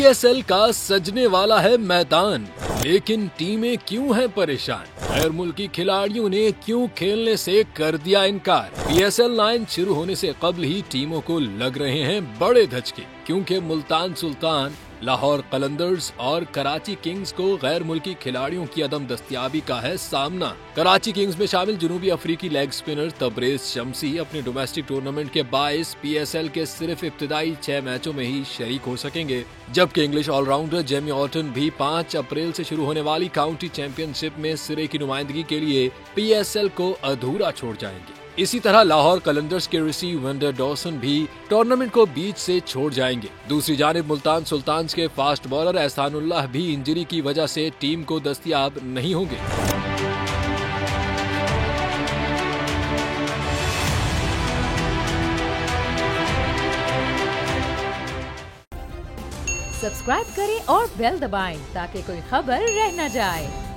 PSL का सजने वाला है मैदान, लेकिन टीमें क्यों हैं परेशान? गैर मुल्की खिलाड़ियों ने क्यों खेलने से कर दिया इनकार? पीएसएल 9 शुरू होने से कबल ही टीमों को लग रहे हैं बड़े धचके, क्योंकि मुल्तान सुल्तान, लाहौर कलंदर्स और कराची किंग्स को गैर मुल्की खिलाड़ियों की अदम दस्तयाबी का है सामना। कराची किंग्स में शामिल जनूबी अफ्रीकी लेग स्पिनर तबरेज शमसी अपने डोमेस्टिक टूर्नामेंट के बाइस पीएसएल के सिर्फ इब्तिदाई 6 मैचों में ही शरीक हो सकेंगे, जबकि इंग्लिश ऑलराउंडर जेमी ऑर्टन भी 5 अप्रैल से शुरू होने वाली काउंटी चैंपियनशिप में सिरे की नुमाइंदगी के लिए पीएसएल को अधूरा छोड़ जाएंगे। इसी तरह लाहौर कलंदर्स के ऋषि वंडर डॉसन भी टूर्नामेंट को बीच से छोड़ जाएंगे। दूसरी जानिब मुल्तान सुल्तान्स के फास्ट बॉलर एहसानुल्लाह भी इंजरी की वजह से टीम को दस्तयाब नहीं होंगे। सब्सक्राइब करें और बेल दबाएं ताकि कोई खबर रह न जाए।